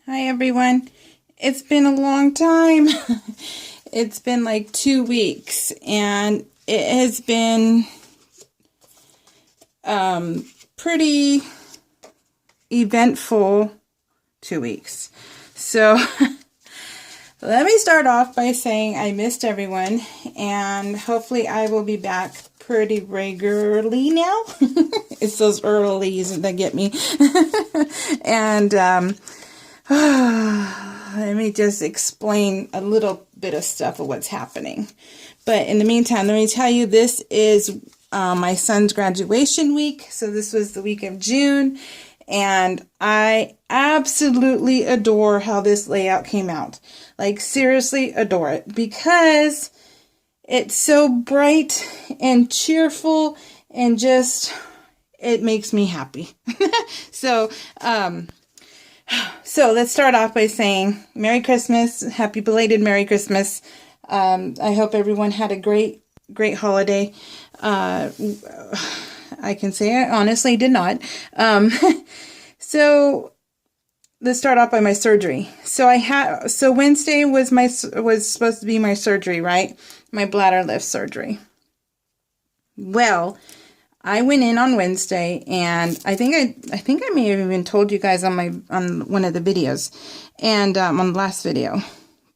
Hi everyone. It's been a long time. It's been like 2 weeks and it has been pretty eventful 2 weeks. So let me start off by saying I missed everyone and hopefully I will be back pretty regularly now. It's those earlies that get me. And let me just explain a little bit of stuff of what's happening. But in the meantime, let me tell you, this is my son's graduation week. So this was the week of June. And I absolutely adore how this layout came out. Like, seriously adore it. Because it's so bright and cheerful and just, it makes me happy. So let's start off by saying Merry Christmas, happy belated Merry Christmas. I hope everyone had a great holiday. I can say I honestly did not. So let's start off by my surgery. So Wednesday was supposed to be my surgery, right? My bladder lift surgery. Well, I went in on Wednesday, and I think I may have even told you guys on one of the videos, and on the last video.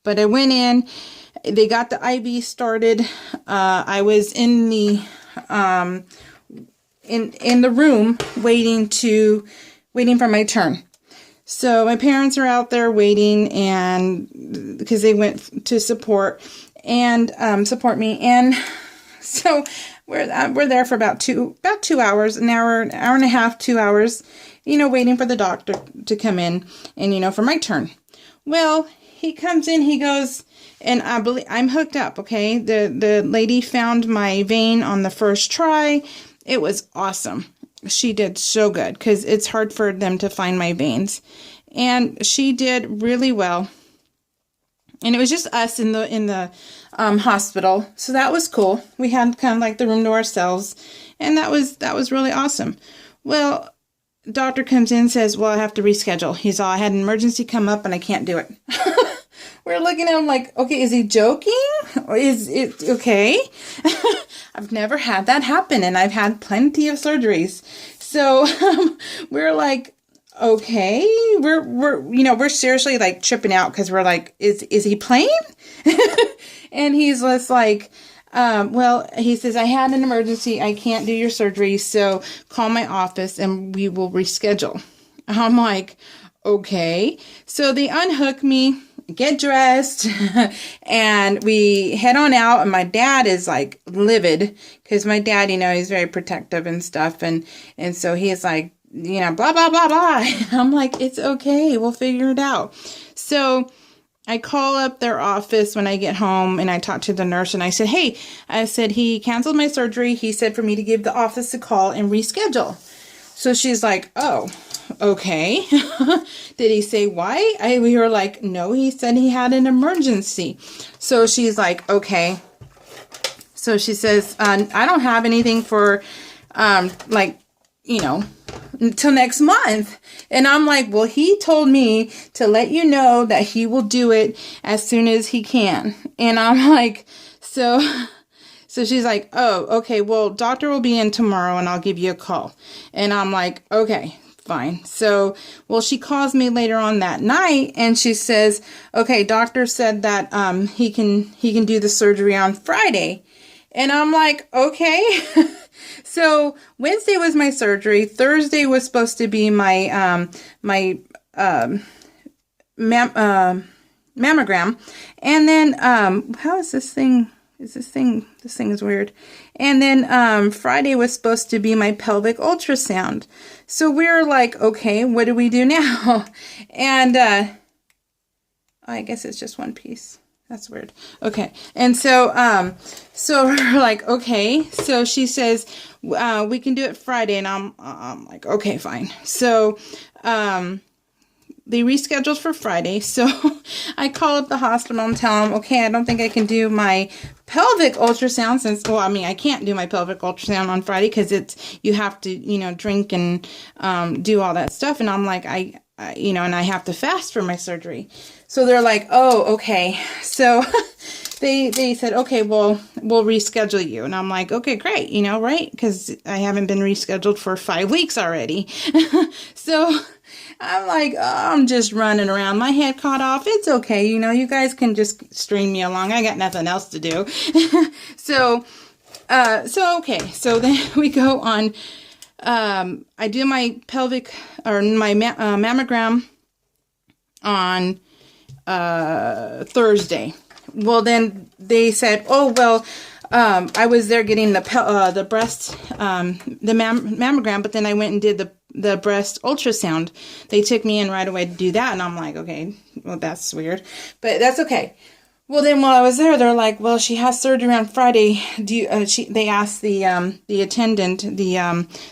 But I went in. They got the IV started. I was in the in the room waiting for my turn. So my parents are out there waiting, and because they went to support me, and so we're there for about 2 hours, an hour and a half, 2 hours, waiting for the doctor to come in and, for my turn. Well, he comes in, he goes, and I believe I'm hooked up. Okay. The lady found my vein on the first try. It was awesome. She did so good because it's hard for them to find my veins, and she did really well. And it was just us in the hospital, so that was cool. We had kind of like the room to ourselves, and that was really awesome. Well, doctor comes in and says, "Well, I have to reschedule." He's all, "I had an emergency come up, and I can't do it." We're looking at him like, "Okay, is he joking? Or is it okay?" I've never had that happen, and I've had plenty of surgeries, so we're like, okay, we're seriously like tripping out because we're like, is he playing? And he's just like, well, he says, "I had an emergency. I can't do your surgery. So call my office and we will reschedule." I'm like, okay. So they unhook me, get dressed, and we head on out. And my dad is like livid because my dad, he's very protective and stuff. And so he's like, blah, blah, blah, blah. I'm like, it's okay. We'll figure it out. So I call up their office when I get home, and I talk to the nurse, and I said, "Hey," I said, "he canceled my surgery. He said for me to give the office a call and reschedule." So she's like, "Oh, okay." Did he say why? We were like, "No, he said he had an emergency." So she's like, "Okay." So she says, "I don't have anything for, until next month." And I'm like, "Well, he told me to let you know that he will do it as soon as he can." And I'm like, so she's like, "Oh, okay, well, doctor will be in tomorrow and I'll give you a call." And I'm like, okay, fine. So, well, she calls me later on that night and she says, "Okay, doctor said that he can do the surgery on Friday." And I'm like, okay. So Wednesday was my surgery. Thursday was supposed to be my mammogram. And then how is this thing? This thing is weird. And then Friday was supposed to be my pelvic ultrasound. So we were like, okay, what do we do now? And I guess it's just one piece. That's weird. Okay. And so we're like, okay. So she says, we can do it Friday. And I'm like, okay, fine. So, they rescheduled for Friday. So I call up the hospital and tell them, okay, I don't think I can do my pelvic ultrasound I can't do my pelvic ultrasound on Friday because you have to, drink and, do all that stuff. And I'm like, and I have to fast for my surgery. So they're like, oh, okay. So they said, okay, well, we'll reschedule you. And I'm like, okay, great, right? Because I haven't been rescheduled for 5 weeks already. So I'm like, oh, I'm just running around. My head caught off. It's okay. You guys can just string me along. I got nothing else to do. So okay. So then we go on. I do my pelvic or my mammogram on Thursday. Well, then they said, oh, well, I was there getting the breast, the mammogram, but then I went and did the breast ultrasound. They took me in right away to do that. And I'm like, okay, well, that's weird, but that's okay. Well, then while I was there, they're like, well, she has surgery on Friday. They asked the attendant, the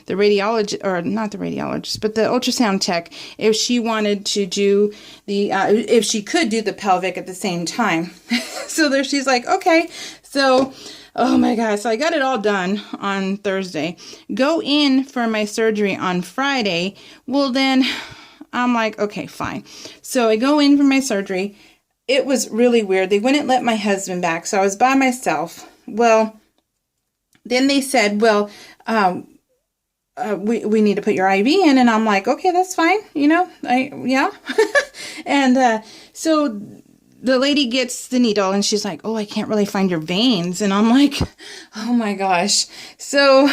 radiologist, or not the radiologist, but the ultrasound tech, if she wanted to do if she could do the pelvic at the same time. So there, she's like, okay. So, oh my gosh. So I got it all done on Thursday. Go in for my surgery on Friday. Well, then I'm like, okay, fine. So I go in for my surgery. It was really weird. They wouldn't let my husband back, so I was by myself. Well, then they said, well, we need to put your IV in, and I'm like, okay, that's fine, yeah. And so the lady gets the needle, and she's like, oh, I can't really find your veins, and I'm like, oh my gosh. So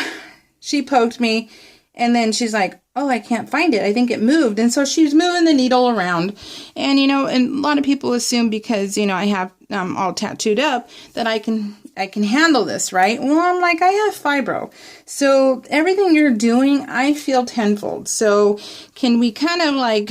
she poked me, and then she's like, oh, I can't find it. I think it moved. And so she's moving the needle around. And, and a lot of people assume because, I have all tattooed up that I can handle this, right? Well, I'm like, I have fibro. So everything you're doing, I feel tenfold. So can we kind of like,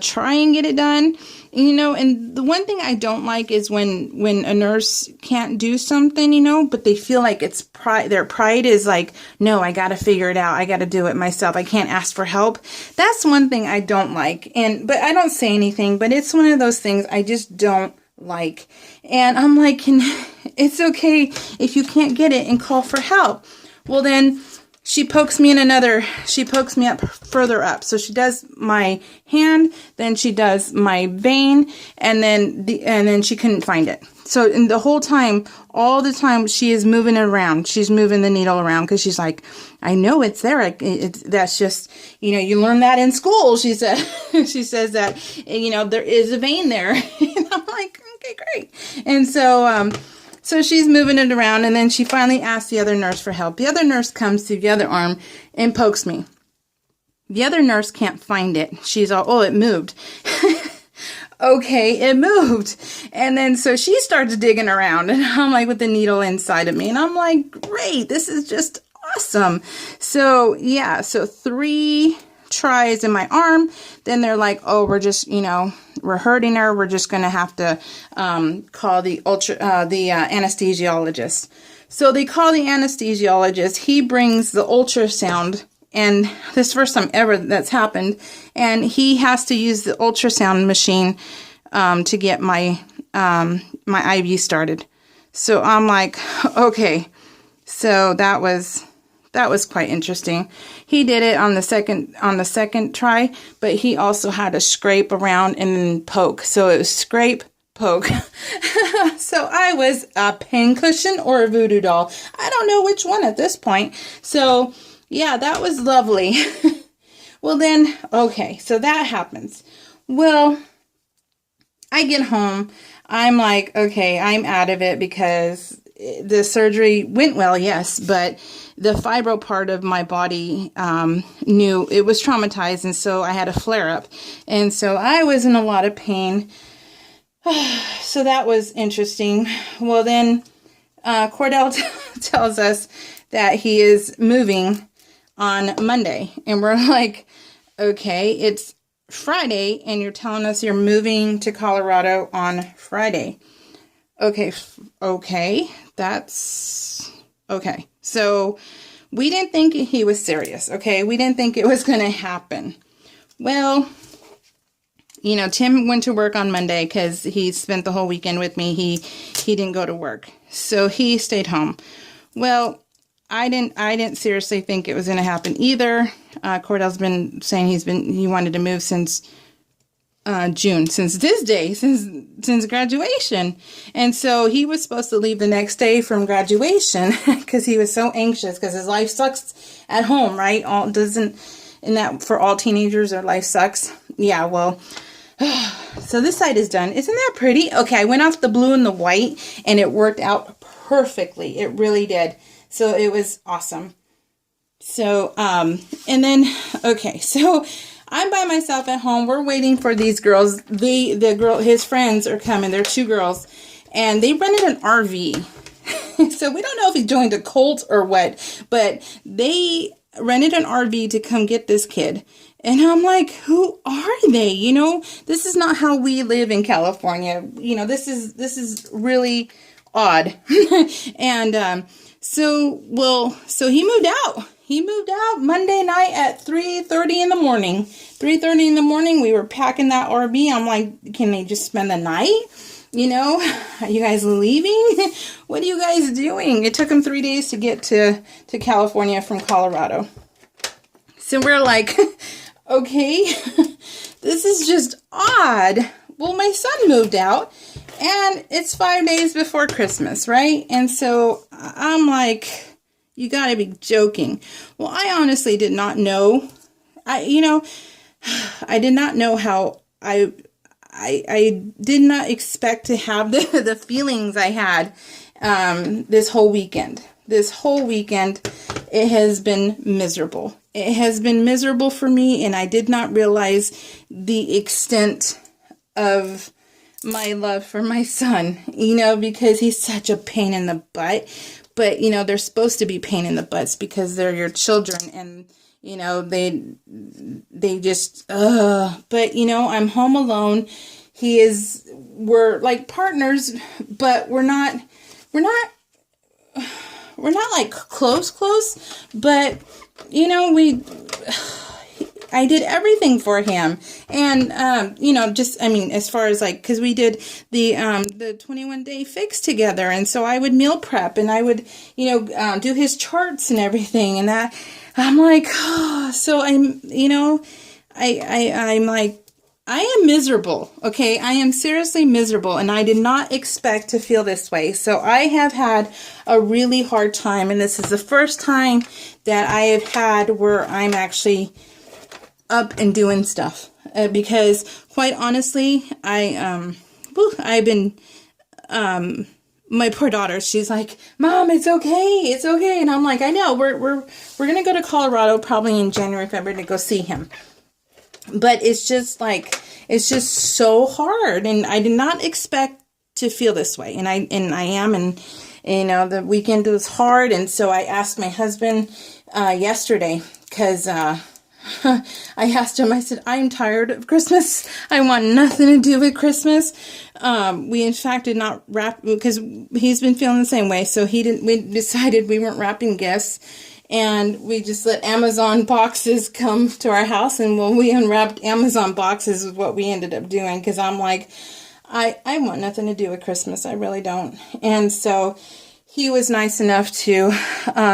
try and get it done? And the one thing I don't like is when a nurse can't do something, but they feel like it's pride. Their pride is like, no, I got to figure it out. I got to do it myself. I can't ask for help. That's one thing I don't like. But I don't say anything, but it's one of those things I just don't like. And I'm like, it's okay if you can't get it and call for help. Well, then she pokes me up further up. So she does my hand, then she does my vein, and then she couldn't find it. So in the whole time, all the time, she is moving it around. She's moving the needle around because she's like, I know it's there. That's just, you learn that in school. She said, she says that, there is a vein there. And I'm like, okay, great. And so she's moving it around, and then she finally asks the other nurse for help. The other nurse comes to the other arm and pokes me. The other nurse can't find it. She's all, oh, it moved. Okay, it moved. And then so she starts digging around, and I'm like with the needle inside of me, and I'm like, great, this is just awesome. So yeah, so 3 tries in my arm. Then they're like, oh, we're just, we're hurting her. We're just going to have to call the anesthesiologist. So they call the anesthesiologist. He brings the ultrasound, and this is the first time ever that's happened. And he has to use the ultrasound machine to get my my IV started. So I'm like, okay. So that was quite interesting. He did it on the second try, but he also had to scrape around and then poke. So it was scrape, poke. So I was a pain cushion or a voodoo doll. I don't know which one at this point. So yeah, that was lovely. Well then, okay, so that happens. Well, I get home. I'm like, okay, I'm out of it because the surgery went well, yes, but the fibro part of my body knew it was traumatized, and so I had a flare-up. And so I was in a lot of pain. So that was interesting. Well, then Cordell tells us that he is moving on Monday. And we're like, okay, it's Friday, and you're telling us you're moving to Colorado on Friday. Okay, that's okay. So we didn't think he was serious, okay? We didn't think it was going to happen. Well, Tim went to work on Monday because he spent the whole weekend with me. He didn't go to work, so he stayed home. Well, I didn't seriously think it was going to happen either. Cordell's been saying he wanted to move since June, since this day, since graduation. And so he was supposed to leave the next day from graduation because he was so anxious because his life sucks at home, right? And that for all teenagers, their life sucks. Yeah, well, so this side is done. Isn't that pretty? Okay, I went off the blue and the white and it worked out perfectly. It really did. So it was awesome. So, and then, okay, so I'm by myself at home. We're waiting for these girls. His friends are coming. They're 2 girls, and they rented an RV. So we don't know if he joined a cult or what, but they rented an RV to come get this kid. And I'm like, who are they? This is not how we live in California. This is really odd. And so he moved out. He moved out Monday night at 3:30 in the morning. 3:30 in the morning, we were packing that RV. I'm like, can they just spend the night? Are you guys leaving? What are you guys doing? It took them 3 days to get to California from Colorado. So we're like, okay, this is just odd. Well, my son moved out, and it's 5 days before Christmas, right? And so I'm like, you gotta be joking. Well, I honestly did not know. I did not know how I did not expect to have the feelings I had this whole weekend. This whole weekend, it has been miserable. It has been miserable for me, and I did not realize the extent of my love for my son, because he's such a pain in the butt. But, they're supposed to be pain in the butts because they're your children, and, they just, but, I'm home alone. We're like partners, but we're not like close, but, I did everything for him. And, as far as like, cause we did the 21-day fix together. And so I would meal prep and I would, do his charts and everything. And that I'm like, oh, so I'm like, I am miserable. Okay. I am seriously miserable, and I did not expect to feel this way. So I have had a really hard time. And this is the first time that I have had where I'm actually up and doing stuff, because quite honestly, I've been, my poor daughter, she's like, Mom, it's okay. And I'm like, I know, we're going to go to Colorado probably in January, February to go see him. But it's just so hard. And I did not expect to feel this way. And I am, and the weekend was hard. And so I asked my husband, yesterday, cause, I asked him, I said, I'm tired of Christmas. I want nothing to do with Christmas. We in fact did not wrap, because he's been feeling the same way. So we decided we weren't wrapping gifts, and we just let Amazon boxes come to our house. And when we unwrapped Amazon boxes is what we ended up doing. Cause I'm like, I want nothing to do with Christmas. I really don't. And so he was nice enough to,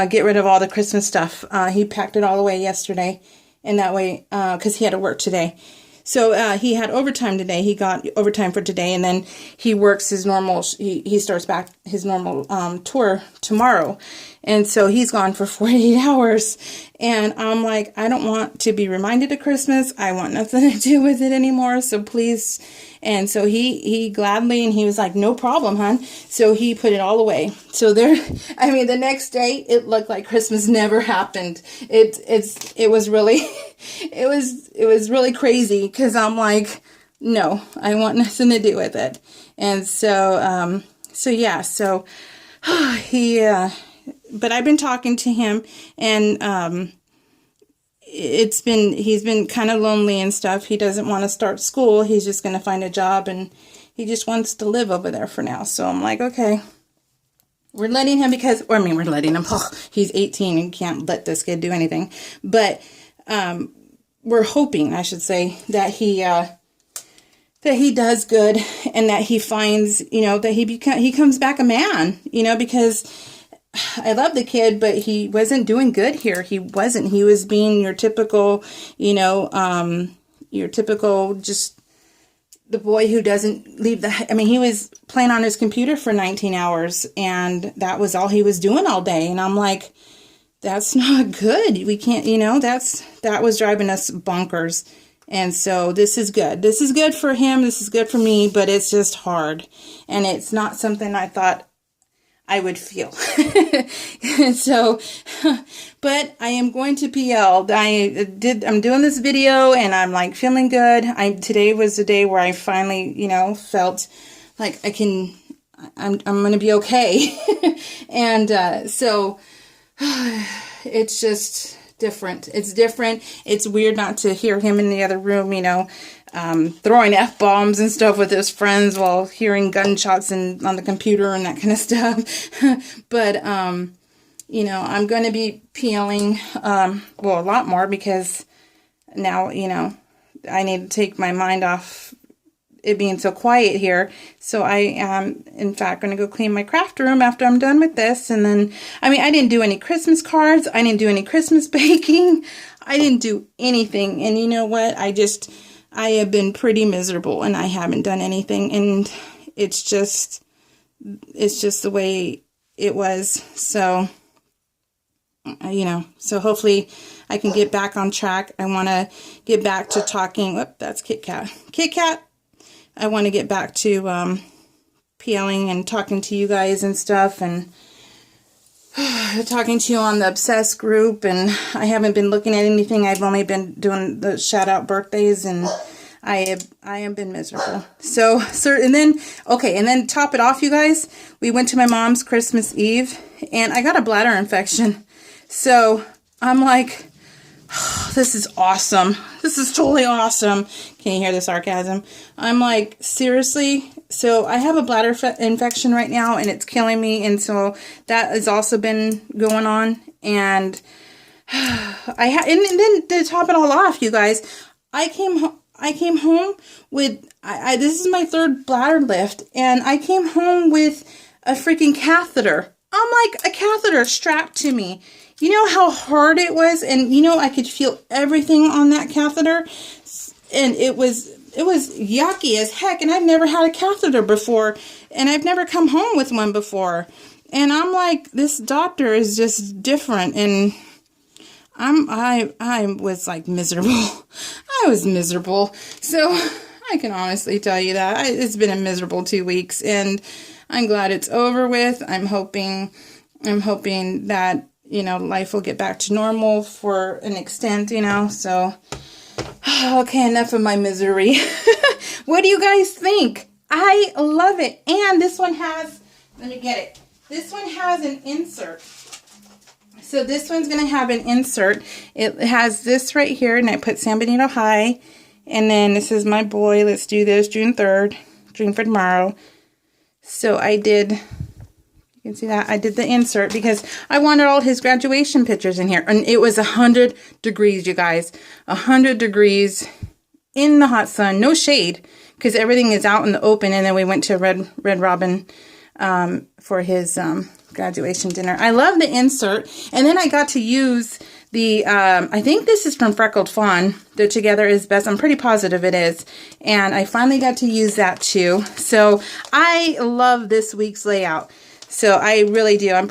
get rid of all the Christmas stuff. He packed it all away yesterday. And that way, because he had to work today. So he had overtime today. He got overtime for today. And then he works his normal, he starts back his normal tour tomorrow. And so he's gone for 48 hours. And I'm like, I don't want to be reminded of Christmas. I want nothing to do with it anymore. So please. And so he gladly, and he was like, no problem, hon. So he put it all away. So the next day it looked like Christmas never happened. It was really, it was really crazy. Cause I'm like, no, I want nothing to do with it. And so, but I've been talking to him, and, he's been kind of lonely and stuff. He doesn't want to start school. He's just going to find a job, and he just wants to live over there for now. So I'm like, okay, we're letting him we're letting him, he's 18 and can't let this kid do anything. But, we're hoping, I should say, that he does good, and that he finds, that he comes back a man, because I love the kid, but he wasn't doing good here. He wasn't. He was being your typical, you know, your typical just the boy who doesn't leave the, I mean, he was playing on his computer for 19 hours and that was all he was doing all day. And I'm like, that's not good. We can't, you know, that was driving us bonkers. And so this is good. This is good for him. This is good for me, but it's just hard. And it's not something I thought I would feel. And so, but I am going to PL. I'm doing this video and I'm like feeling good. Today was the day where I finally, you know, felt like I'm going to be okay. And, so it's just different. It's different. It's weird not to hear him in the other room, you know, throwing F-bombs and stuff with his friends while hearing gunshots on the computer and that kind of stuff. But, you know, I'm going to be peeling, well, a lot more because now, you know, I need to take my mind off it being so quiet here. So I am, in fact, going to go clean my craft room after I'm done with this. And then, I mean, I didn't do any Christmas cards. I didn't do any Christmas baking. I didn't do anything. And you know what? I have been pretty miserable and I haven't done anything. And it's just the way it was. So, you know, so hopefully I can get back on track. I want to get back to talking. Whoop, that's Kit Kat. Kit Kat. I want to get back to peeling and talking to you guys and stuff, and talking to you on the Obsessed group. And I haven't been looking at anything. I've only been doing the shout out birthdays, and I have been miserable. So and then top it off, you guys, we went to my mom's Christmas Eve and I got a bladder infection. So I'm like, oh, this is awesome. This is totally awesome. Can you hear the sarcasm? I'm like, seriously? So I have a bladder infection right now and it's killing me. And so that has also been going on. And and then to top it all off, you guys, I came home with, this is my third bladder lift, and I came home with a freaking catheter. I'm like, a catheter strapped to me. You know how hard it was? And you know, I could feel everything on that catheter. And it was yucky as heck. And I've never had a catheter before. And I've never come home with one before. And I'm like, this doctor is just different. And I was like miserable. I was miserable. So I can honestly tell you that it's been a miserable 2 weeks, and I'm glad it's over with. I'm hoping that, you know, life will get back to normal for an extent, you know. So, okay, enough of my misery. What do you guys think? I love it. And this one has, let me get it. This one has an insert. So this one's going to have an insert. It has this right here, and I put San Benito High. And then this is my boy. Let's do this, June 3rd, Dream for Tomorrow. So I did, you can see that, I did the insert because I wanted all his graduation pictures in here. And it was 100 degrees, you guys. 100 degrees in the hot sun, no shade, because everything is out in the open. And then we went to Red Robin for his graduation dinner. I love the insert. And then I got to use the, I think this is from Freckled Fawn, the Together is Best. I'm pretty positive it is. And I finally got to use that too. So I love this week's layout. So I really do. I'm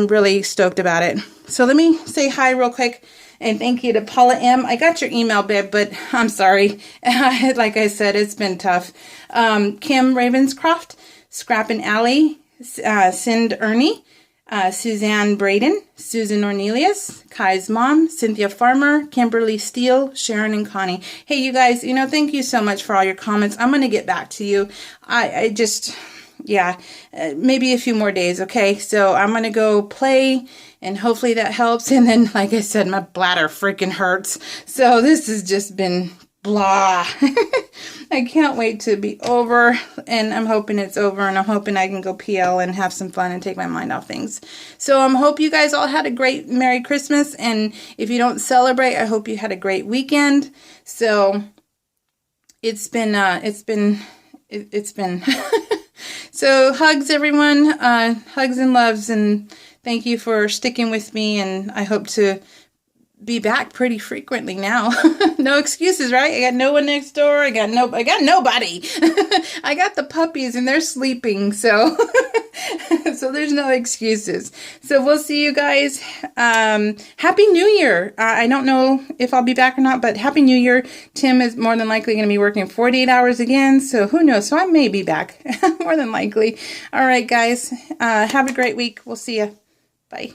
really stoked about it. So let me say hi real quick. And thank you to Paula M. I got your email, babe, but I'm sorry. Like I said, it's been tough. Kim Ravenscroft, Scrappin' Alley, Sind Ernie, Suzanne Braden, Susan Ornelius, Kai's mom, Cynthia Farmer, Kimberly Steele, Sharon, and Connie. Hey, you guys, you know, thank you so much for all your comments. I'm going to get back to you. I just, yeah, maybe a few more days, okay? So I'm going to go play, and hopefully that helps. And then, like I said, my bladder freaking hurts. So this has just been blah. I can't wait to be over, and I'm hoping it's over, and I'm hoping I can go PL and have some fun and take my mind off things. So I hope you guys all had a great Merry Christmas, and if you don't celebrate, I hope you had a great weekend. So it's been so hugs everyone, hugs and loves, and Thank you for sticking with me, and I hope to be back pretty frequently now. No excuses, right? I got no one next door. I got nobody. I got the puppies and they're sleeping, so so there's no excuses. So we'll see you guys. Happy New Year. I don't know if I'll be back or not, but Happy New Year. Tim is more than likely going to be working 48 hours again, so who knows? So I may be back, more than likely. All right, guys. Have a great week. We'll see you. Bye.